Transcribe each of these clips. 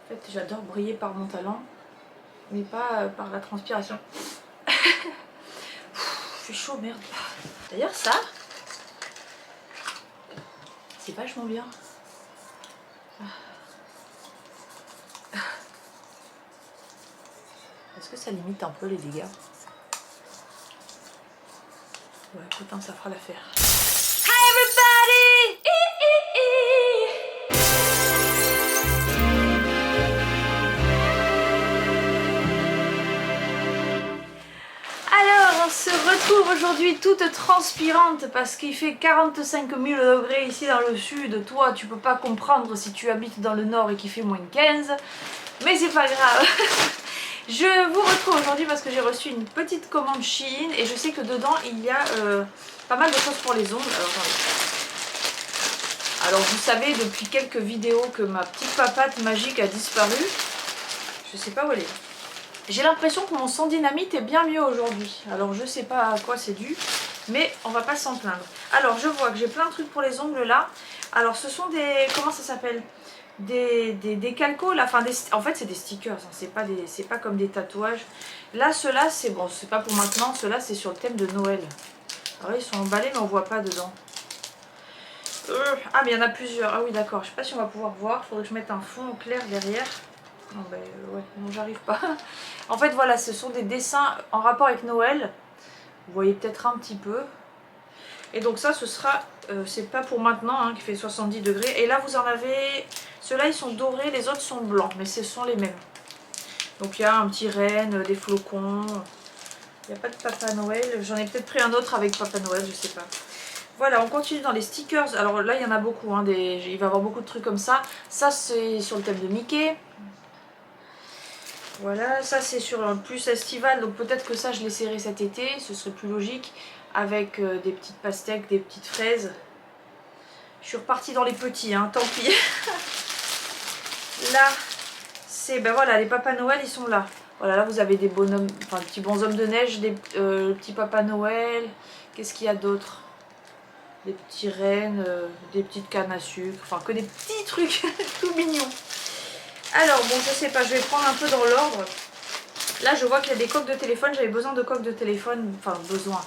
En fait, j'adore briller par mon talent, mais pas par la transpiration. Je suis chaud, merde. D'ailleurs, ça, c'est vachement bien. Est-ce que ça limite un peu les dégâts? Ouais, putain, ça fera l'affaire. Hi everybody! Alors, on se retrouve aujourd'hui toute transpirante parce qu'il fait 45 000 degrés ici dans le sud. Toi, tu peux pas comprendre si tu habites dans le nord et qu'il fait moins 15. Mais c'est pas grave. Je vous retrouve aujourd'hui parce que j'ai reçu une petite commande Shein et je sais que dedans il y a pas mal de choses pour les ongles. Alors vous savez depuis quelques vidéos que ma petite papate magique a disparu. Je sais pas où elle est. J'ai l'impression que mon son dynamite est bien mieux aujourd'hui. Alors je sais pas à quoi c'est dû, mais on va pas s'en plaindre. Alors je vois que j'ai plein de trucs pour les ongles là. Alors ce sont des... comment ça s'appelle ? Des calcos là, enfin en fait c'est des stickers, hein. C'est pas comme des tatouages. Là ceux-là c'est bon, c'est pas pour maintenant, ceux-là c'est sur le thème de Noël. Alors ils sont emballés mais on voit pas dedans. Ah mais il y en a plusieurs, ah oui d'accord, je sais pas si on va pouvoir voir, il faudrait que je mette un fond clair derrière. Non ben ouais, non j'arrive pas. En fait voilà, ce sont des dessins en rapport avec Noël, vous voyez peut-être un petit peu. Et donc ça ce sera, c'est pas pour maintenant hein, qui fait 70 degrés. Et là vous en avez... Ceux-là ils sont dorés, les autres sont blancs, mais ce sont les mêmes. Donc il y a un petit renne, des flocons. Il n'y a pas de Papa Noël. J'en ai peut-être pris un autre avec Papa Noël, je sais pas. Voilà, on continue dans les stickers. Alors là il y en a beaucoup, hein, il va y avoir beaucoup de trucs comme ça. Ça c'est sur le thème de Mickey. Voilà, ça c'est sur un plus estival, donc peut-être que ça je l'essaierai cet été, ce serait plus logique. Avec des petites pastèques, des petites fraises. Je suis repartie dans les petits, hein, tant pis. Là, c'est, ben voilà, les Papa Noël, ils sont là. Voilà, là vous avez des bonhommes, enfin des petits bonshommes de neige, des petits Papa Noël. Qu'est-ce qu'il y a d'autre? Des petits rennes, des petites cannes à sucre, enfin que des petits trucs tout mignons. Alors, bon, je sais pas, je vais prendre un peu dans l'ordre. Là, je vois qu'il y a des coques de téléphone, j'avais besoin de coques de téléphone, enfin besoin.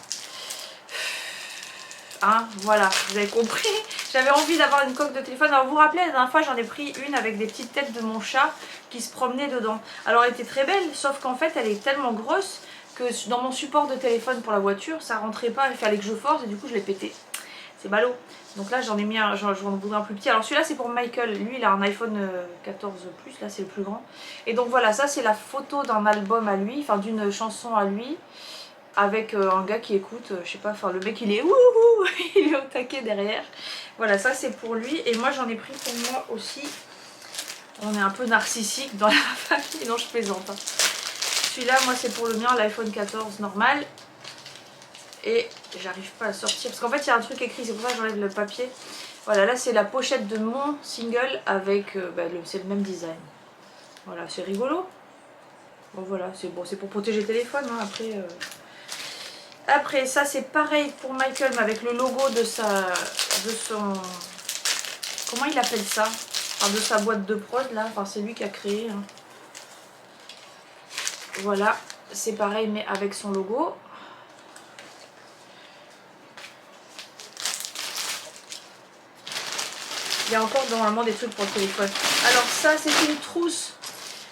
Hein, voilà, vous avez compris. J'avais envie d'avoir une coque de téléphone. Alors vous vous rappelez, la dernière fois j'en ai pris une avec des petites têtes de mon chat qui se promenaient dedans. Alors elle était très belle, sauf qu'en fait elle est tellement grosse que dans mon support de téléphone pour la voiture, ça rentrait pas, il fallait que je force et du coup je l'ai pété. C'est ballot. Donc là j'en ai mis un, j'en voudrais un plus petit. Alors celui-là c'est pour Michael, lui il a un iPhone 14 Plus, là c'est le plus grand. Et donc voilà, ça c'est la photo d'un album à lui, enfin d'une chanson à lui. Avec un gars qui écoute, je sais pas, enfin le mec il est wouhou, il est au taquet derrière. Voilà, ça c'est pour lui. Et moi j'en ai pris pour moi aussi. On est un peu narcissique dans la famille, non je plaisante. Hein. Celui-là, moi c'est pour le mien, l'iPhone 14 normal. Et j'arrive pas à sortir, parce qu'en fait il y a un truc écrit, c'est pour ça que j'enlève le papier. Voilà, là c'est la pochette de mon single avec, c'est le même design. Voilà, c'est rigolo. Bon voilà, c'est bon, c'est pour protéger le téléphone, hein, après... Après ça c'est pareil pour Michael mais avec le logo de son... Comment il appelle ça? Enfin, de sa boîte de prod là, enfin c'est lui qui a créé. Hein. Voilà, c'est pareil mais avec son logo. Il y a encore normalement des trucs pour le téléphone. Alors ça c'est une trousse,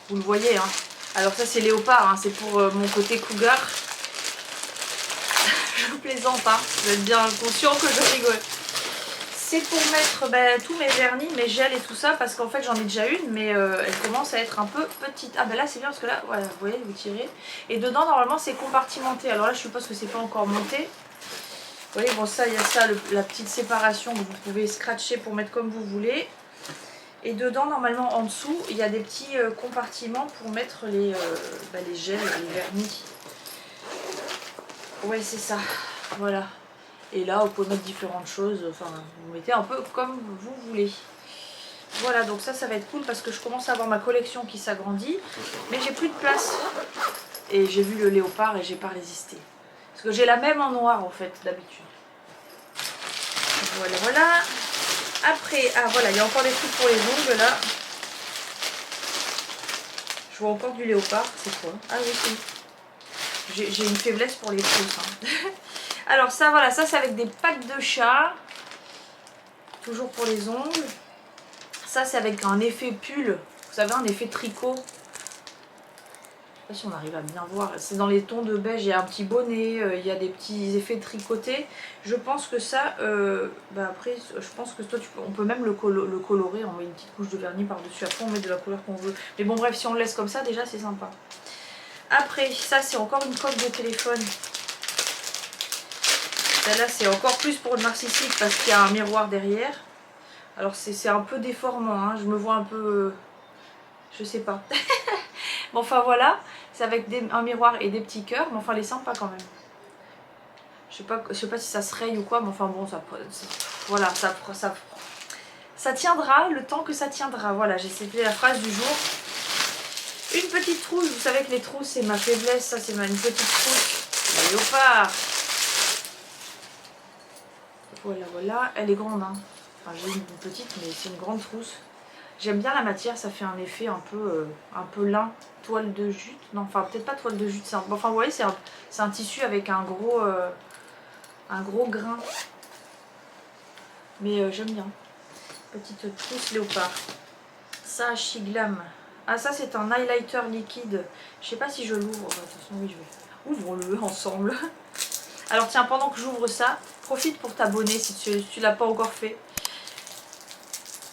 vous le voyez hein. Alors ça c'est léopard, hein. C'est pour mon côté cougar. Je plaisante, hein. Vous êtes bien conscient que je rigole. C'est pour mettre tous mes vernis, mes gels et tout ça, parce qu'en fait j'en ai déjà une, mais elle commence à être un peu petite. Ah ben là c'est bien parce que là, voilà, vous voyez, vous tirez. Et dedans normalement c'est compartimenté. Alors là je suppose que c'est pas encore monté. Vous voyez, bon ça, il y a ça, la petite séparation que vous pouvez scratcher pour mettre comme vous voulez. Et dedans normalement en dessous, il y a des petits compartiments pour mettre les gels, les vernis. Ouais c'est ça, voilà. Et là vous pouvez mettre différentes choses, enfin vous mettez un peu comme vous voulez. Voilà, donc ça va être cool parce que je commence à avoir ma collection qui s'agrandit. Mais j'ai plus de place. Et j'ai vu le léopard et j'ai pas résisté. Parce que j'ai la même en noir en fait d'habitude. Voilà, voilà. Après, ah voilà, il y a encore des trucs pour les ongles là. Je vois encore du léopard, c'est quoi? Ah oui, si. J'ai une faiblesse pour les trousses. Hein. Alors ça, voilà, ça c'est avec des pattes de chat. Toujours pour les ongles. Ça c'est avec un effet pull. Vous savez, un effet tricot. Je sais pas si on arrive à bien voir. C'est dans les tons de beige. Il y a un petit bonnet. Il y a des petits effets tricotés. Je pense que ça... après, je pense que toi, on peut même le colorer. On met une petite couche de vernis par-dessus. Après, on met de la couleur qu'on veut. Mais bon, bref, si on le laisse comme ça, déjà, c'est sympa. Après, ça, c'est encore une coque de téléphone. Celle-là, c'est encore plus pour le narcissique parce qu'il y a un miroir derrière. Alors, c'est un peu déformant. Hein. Je me vois un peu... je sais pas. Bon, enfin, voilà. C'est avec un miroir et des petits cœurs. Mais enfin, elle est sympa quand même. Je sais pas si ça se raye ou quoi. Mais enfin, bon, voilà, ça tiendra le temps que ça tiendra. Voilà, c'était la phrase du jour. Une petite trousse. Vous savez que les trousses, c'est ma faiblesse. Ça, c'est une petite trousse. La léopard. Voilà, voilà. Elle est grande, hein. Enfin, j'ai une petite, mais c'est une grande trousse. J'aime bien la matière, ça fait un effet un peu lin, toile de jute. Non, enfin, peut-être pas toile de jute. Enfin, vous voyez, c'est un tissu avec un gros grain. Mais j'aime bien. Petite trousse léopard. Ça, Shiglam. Ah, ça, c'est un highlighter liquide. Je sais pas si je l'ouvre. De toute façon, oui, je vais. Ouvrons-le ensemble. Alors, tiens, pendant que j'ouvre ça, profite pour t'abonner si tu l'as pas encore fait.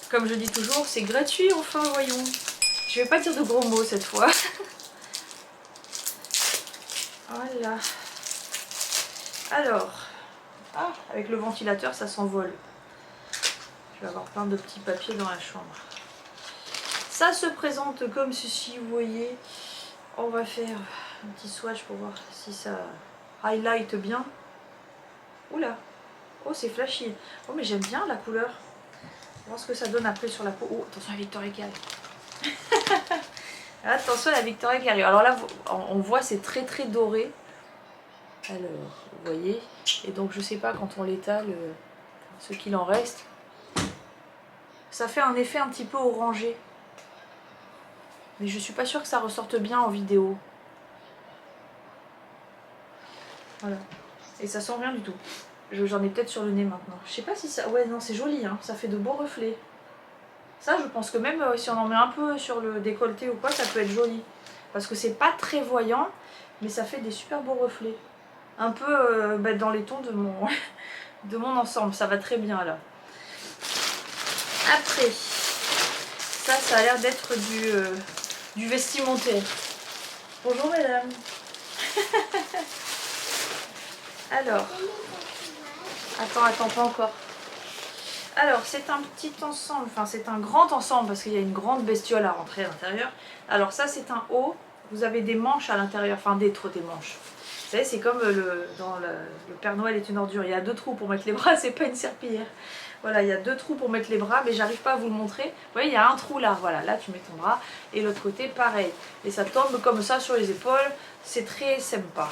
Comme je dis toujours, c'est gratuit, enfin, voyons. Je vais pas dire de gros mots cette fois. Voilà. Alors, avec le ventilateur, ça s'envole. Je vais avoir plein de petits papiers dans la chambre. Ça se présente comme ceci, vous voyez. On va faire un petit swatch pour voir si ça highlight bien. Oula. Oh, c'est flashy. Oh, mais j'aime bien la couleur. On va voir ce que ça donne après sur la peau. Oh, attention à la Victoria qui arrive. Attention à la Victoria qui arrive. Alors là, on voit, c'est très très doré. Alors, vous voyez. Et donc, je sais pas, quand on l'étale, ce qu'il en reste, ça fait un effet un petit peu orangé. Mais je suis pas sûre que ça ressorte bien en vidéo. Voilà. Et ça sent rien du tout. J'en ai peut-être sur le nez maintenant. Je sais pas si ça... Ouais, non, c'est joli, hein. Ça fait de beaux reflets. Ça, je pense que même si on en met un peu sur le décolleté ou quoi, ça peut être joli. Parce que c'est pas très voyant, mais ça fait des super beaux reflets. Un peu dans les tons de mon ensemble. Ça va très bien, là. Après, ça a l'air d'être du vestimentaire. Bonjour, madame. Alors, attends, pas encore. Alors, c'est un petit ensemble, enfin c'est un grand ensemble parce qu'il y a une grande bestiole à rentrer à l'intérieur. Alors ça, c'est un haut. Vous avez des manches à l'intérieur, enfin des manches. Vous savez, c'est comme dans le Père Noël est une ordure. Il y a 2 trous pour mettre les bras, c'est pas une serpillière. Voilà, il y a 2 trous pour mettre les bras, mais j'arrive pas à vous le montrer. Vous voyez, il y a un trou là, voilà, là tu mets ton bras. Et l'autre côté, pareil. Et ça tombe comme ça sur les épaules. C'est très sympa.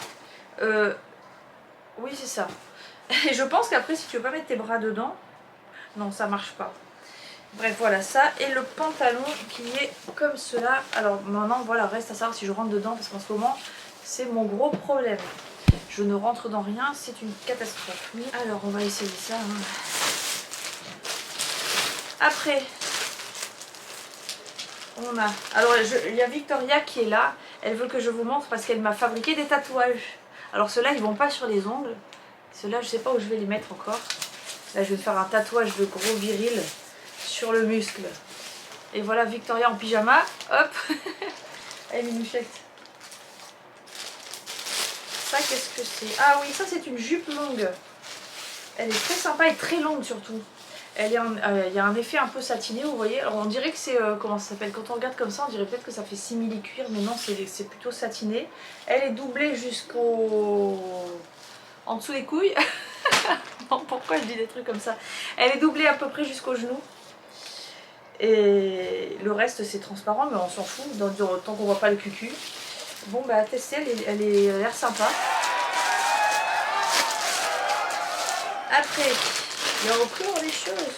Oui, c'est ça. Et je pense qu'après, si tu veux pas mettre tes bras dedans, non, ça marche pas. Bref, voilà ça. Et le pantalon qui est comme cela. Alors maintenant, voilà, reste à savoir si je rentre dedans parce qu'en ce moment, c'est mon gros problème. Je ne rentre dans rien, c'est une catastrophe. Alors, on va essayer ça. Hein. Après, on a... Alors, il y a Victoria qui est là. Elle veut que je vous montre parce qu'elle m'a fabriqué des tatouages. Alors, ceux-là, ils vont pas sur les ongles. Ceux-là, je sais pas où je vais les mettre encore. Là, je vais faire un tatouage de gros viril sur le muscle. Et voilà Victoria en pyjama. Hop. Elle est minouchette. Ça, qu'est-ce que c'est? Ah oui, ça, c'est une jupe longue. Elle est très sympa et très longue surtout. Il y a un effet un peu satiné, vous voyez. Alors, on dirait que c'est... comment ça s'appelle? Quand on regarde comme ça, on dirait peut-être que ça fait simili-cuir. Mais non, c'est plutôt satiné. Elle est doublée jusqu'au... en dessous des couilles. Non, pourquoi je dis des trucs comme ça? Elle est doublée à peu près jusqu'au genou. Et le reste c'est transparent, mais on s'en fout tant qu'on voit pas le cucu. Bon, bah à tester, elle a l'air sympa. Après, il y a encore des choses.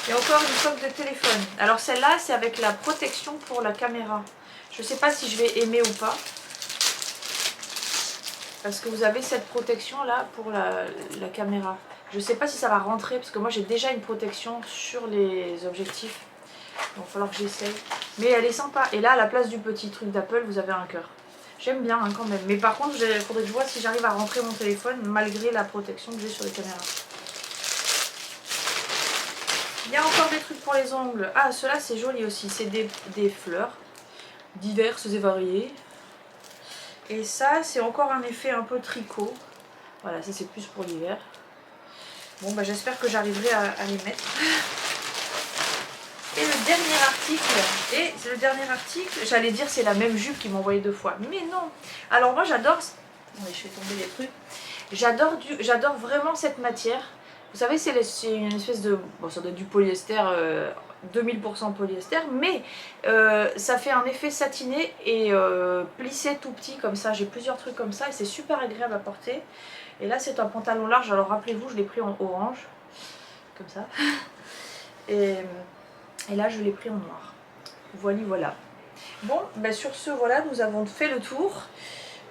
Il y a encore une coque de téléphone. Alors celle-là, c'est avec la protection pour la caméra. Je sais pas si je vais aimer ou pas. Parce que vous avez cette protection là pour la caméra. Je sais pas si ça va rentrer parce que moi j'ai déjà une protection sur les objectifs. Donc il va falloir que j'essaye. Mais elle est sympa. Et là à la place du petit truc d'Apple vous avez un cœur. J'aime bien hein, quand même. Mais par contre il faudrait que je vois si j'arrive à rentrer mon téléphone malgré la protection que j'ai sur les caméras. Il y a encore des trucs pour les ongles. Ah ceux-là c'est joli aussi. C'est des fleurs diverses et variées. Et ça c'est encore un effet un peu tricot. Voilà, ça c'est plus pour l'hiver. Bon bah j'espère que j'arriverai à les mettre. Et le dernier article, c'est le dernier article, j'allais dire c'est la même jupe qui m'a envoyé 2 fois. Mais non. Alors moi j'adore. Attendez, je fais tomber les trucs. J'adore vraiment cette matière. Vous savez c'est une espèce de. Bon ça doit être du polyester. 2000% polyester, mais ça fait un effet satiné et plissé tout petit comme ça. J'ai plusieurs trucs comme ça et c'est super agréable à porter. Et là c'est un pantalon large, alors rappelez-vous je l'ai pris en orange, comme ça. Et là je l'ai pris en noir. Voilà. Bon, bah sur ce voilà, nous avons fait le tour.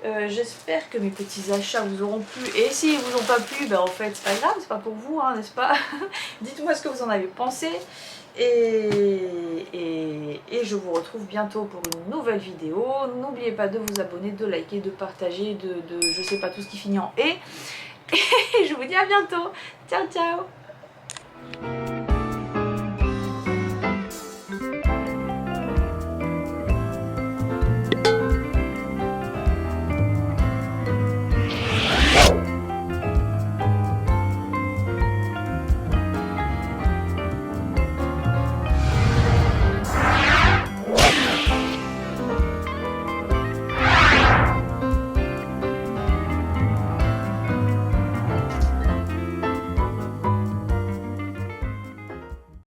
J'espère que mes petits achats vous auront plu. Et s'ils vous ont pas plu, bah en fait c'est pas grave, c'est pas pour vous, hein, n'est-ce pas? Dites-moi ce que vous en avez pensé. Et je vous retrouve bientôt pour une nouvelle vidéo. N'oubliez pas de vous abonner, de liker, de partager, de je sais pas tout ce qui finit en et. Et je vous dis à bientôt. Ciao ciao.